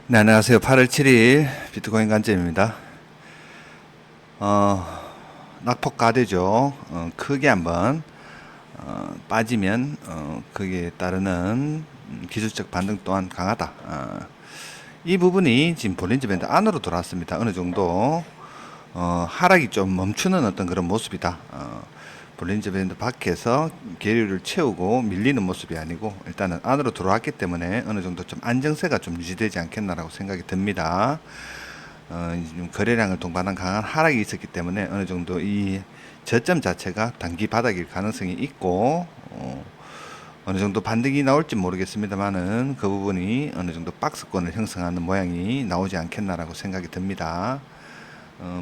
네, 안녕하세요. 8월 7일 비트코인 관점입니다. 낙폭 가대죠. 크게 한번 빠지면 거기에 따르는 기술적 반등 또한 강하다. 이 부분이 지금 볼린저 밴드 안으로 들어왔습니다. 어느 정도 하락이 좀 멈추는 어떤 그런 모습이다. 볼린저 밴드 밖에서 계류를 채우고 밀리는 모습이 아니고 일단은 안으로 들어왔기 때문에 어느 정도 좀 안정세가 좀 유지되지 않겠나라고 생각이 듭니다. 거래량을 동반한 강한 하락이 있었기 때문에 어느 정도 이 저점 자체가 단기 바닥일 가능성이 있고 어느 정도 반등이 나올지 모르겠습니다만은 그 부분이 어느 정도 박스권을 형성하는 모양이 나오지 않겠나라고 생각이 듭니다.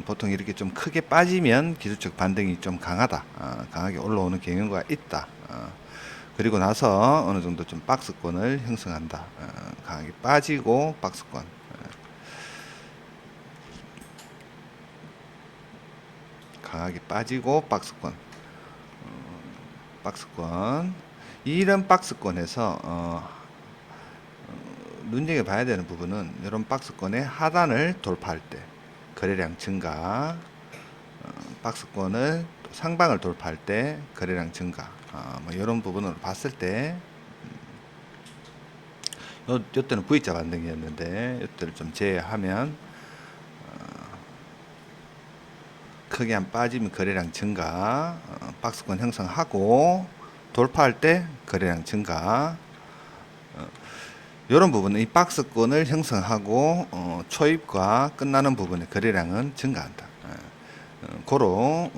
보통 이렇게 좀 크게 빠지면 기술적 반등이 좀 강하다. 강하게 올라오는 경우가 있다. 그리고 나서 어느 정도 좀 박스권을 형성한다. 강하게 빠지고 박스권. 강하게 빠지고 박스권. 박스권. 이런 박스권에서 눈여겨봐야 되는 부분은 이런 박스권의 하단을 돌파할 때 거래량 증가, 박스권을 상방을 돌파할 때 거래량 증가, 뭐 이런 부분으로 봤을 때 이때는 V자 반등이었는데 이때를 좀 제외하면 크게 안 빠지면 거래량 증가, 박스권 형성하고 돌파할 때 거래량 증가. 이런 부분은 이 박스권을 형성하고 초입과 끝나는 부분의 거래량은 증가한다. 고로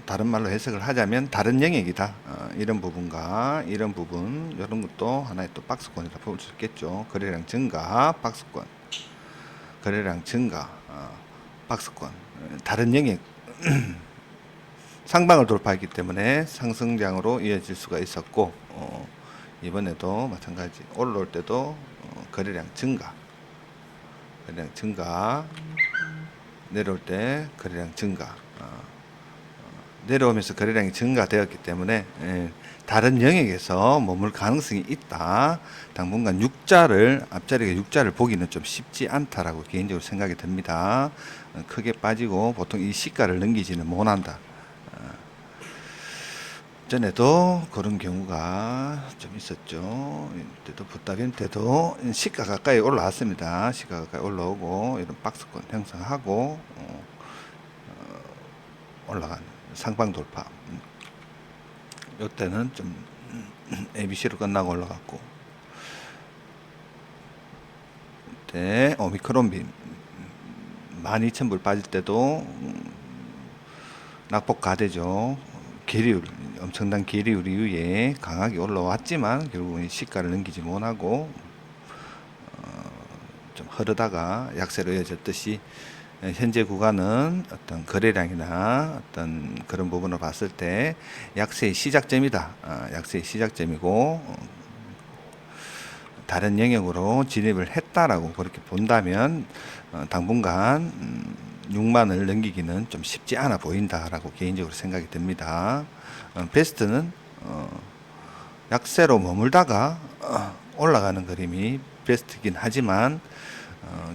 다른 말로 해석을 하자면 다른 영역이다. 이런 부분과 이런 부분 이런 것도 하나의 또 박스권이라 볼 수 있겠죠. 거래량 증가, 박스권, 거래량 증가, 박스권, 다른 영역 상방을 돌파했기 때문에 상승장으로 이어질 수가 있었고 이번에도 마찬가지 올라올 때도 거래량 증가, 거래량 증가, 내려올 때 거래량 증가, 내려오면서 거래량이 증가되었기 때문에 다른 영역에서 머물 가능성이 있다. 당분간 앞자리가 6자를 보기는 좀 쉽지 않다라고 개인적으로 생각이 듭니다. 크게 빠지고 보통 이 시가를 넘기지는 못한다. 전에도 그런 경우가 좀 있었죠. 때도 붓다빈 때도 시가 가까이 올라왔습니다. 시가 가까이 올라오고 이런 박스권 형성하고 올라간 상방 돌파. 이때는 좀 ABC로 끝나고 올라갔고 이때 오미크론 빔 12,000불 빠질 때도 낙폭 가대죠. 계리율 엄청난 계리율 이후에 강하게 올라왔지만 결국은 시가를 넘기지 못하고 좀 흐르다가 약세로 이어졌듯이 현재 구간은 어떤 거래량이나 어떤 그런 부분을 봤을 때 약세의 시작점이다. 약세의 시작점이고 다른 영역으로 진입을 했다라고 그렇게 본다면 당분간 6만을 넘기기는 좀 쉽지 않아 보인다라고 개인적으로 생각이 듭니다. 베스트는 약세로 머물다가 올라가는 그림이 베스트긴 하지만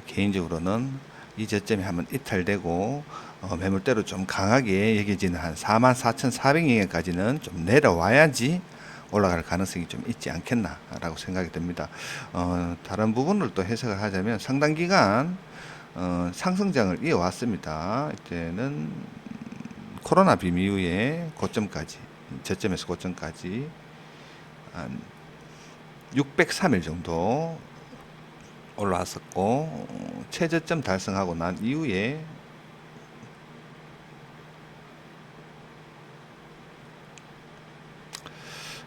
개인적으로는 이 저점이 한번 이탈되고 매물대로 좀 강하게 여겨지는 한 44,400영역까지는 좀 내려와야지 올라갈 가능성이 좀 있지 않겠나라고 생각이 듭니다. 다른 부분을 또 해석을 하자면 상당 기간 상승장을 이어왔습니다. 이때는 코로나 빔 이후에 고점까지, 저점에서 고점까지 한 603일 정도 올라왔었고 최저점 달성하고 난 이후에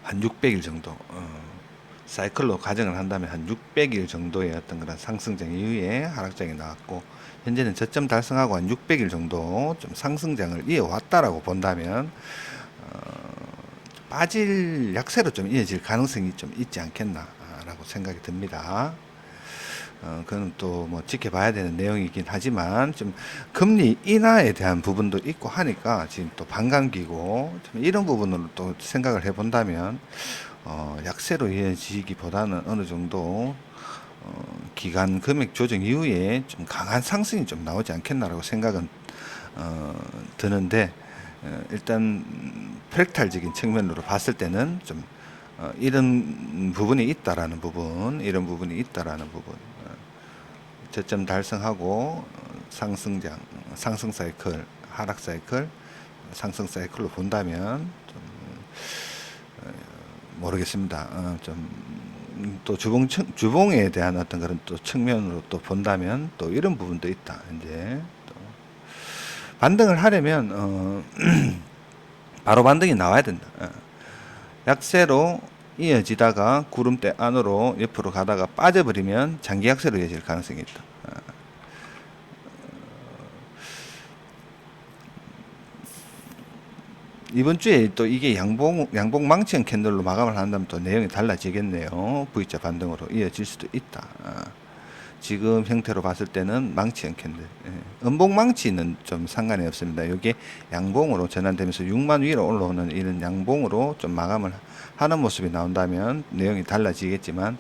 한 600일 정도 사이클로 가정을 한다면 한 600일 정도의 어떤 그런 상승장 이후에 하락장이 나왔고 현재는 저점 달성하고 한 600일 정도 좀 상승장을 이어왔다라고 본다면 빠질 약세로 좀 이어질 가능성이 좀 있지 않겠나라고 생각이 듭니다. 그건 또 뭐 지켜봐야 되는 내용이긴 하지만 좀 금리 인하에 대한 부분도 있고 하니까 지금 또 반감기고 이런 부분으로 또 생각을 해본다면 약세로 이어지기보다는 어느 정도 기간 금액 조정 이후에 좀 강한 상승이 좀 나오지 않겠나라고 생각은 드는데, 일단 프랙탈적인 측면으로 봤을 때는 좀 이런 부분이 있다라는 부분, 저점 달성하고 상승 사이클, 하락 사이클, 상승 사이클로 본다면 좀 모르겠습니다. 또 주봉에 대한 어떤 그런 또 측면으로 또 본다면 또 이런 부분도 있다. 이제 또 반등을 하려면 바로 반등이 나와야 된다. 약세로 이어지다가 구름대 안으로 옆으로 가다가 빠져버리면 장기 약세로 이어질 가능성이 있다. 이번 주에 또 이게 양봉 망치형 캔들로 마감을 한다면 또 내용이 달라지겠네요. V자 반등으로 이어질 수도 있다. 지금 형태로 봤을 때는 망치형 캔들, 음봉 망치는 좀 상관이 없습니다. 이게 양봉으로 전환되면서 6만 위로 올라오는 이런 양봉으로 좀 마감을 하는 모습이 나온다면 내용이 달라지겠지만,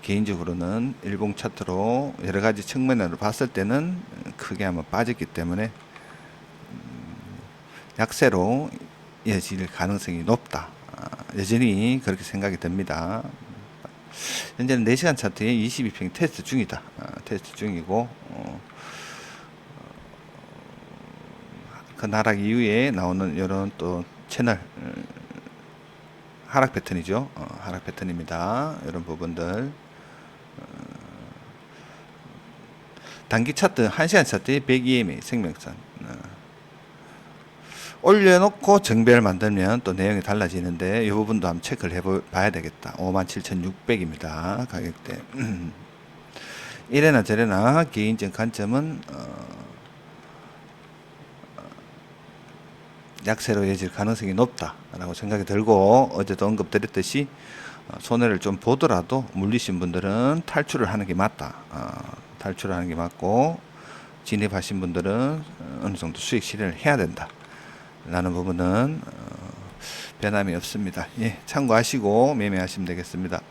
개인적으로는 일봉 차트로 여러 가지 측면으로 봤을 때는 크게 한번 빠졌기 때문에 약세로 이어질 가능성이 높다. 여전히 그렇게 생각이 듭니다. 현재는 4시간 차트에 22평 테스트 중이다. 테스트 중이고, 그 나락 이후에 나오는 이런 또 채널, 하락 패턴이죠. 하락 패턴입니다. 이런 부분들. 단기 차트, 1시간 차트에 100EMA 생명선. 올려놓고 정배를 만들면 또 내용이 달라지는데 이 부분도 한번 체크를 해봐야 되겠다. 57,600입니다. 가격대. 이래나 저래나 개인적 관점은 약세로 이어질 가능성이 높다라고 생각이 들고, 어제도 언급드렸듯이 손해를 좀 보더라도 물리신 분들은 탈출을 하는 게 맞다. 탈출을 하는 게 맞고, 진입하신 분들은 어느 정도 수익 실현을 해야 된다 라는 부분은 변함이 없습니다. 예, 참고하시고 매매하시면 되겠습니다.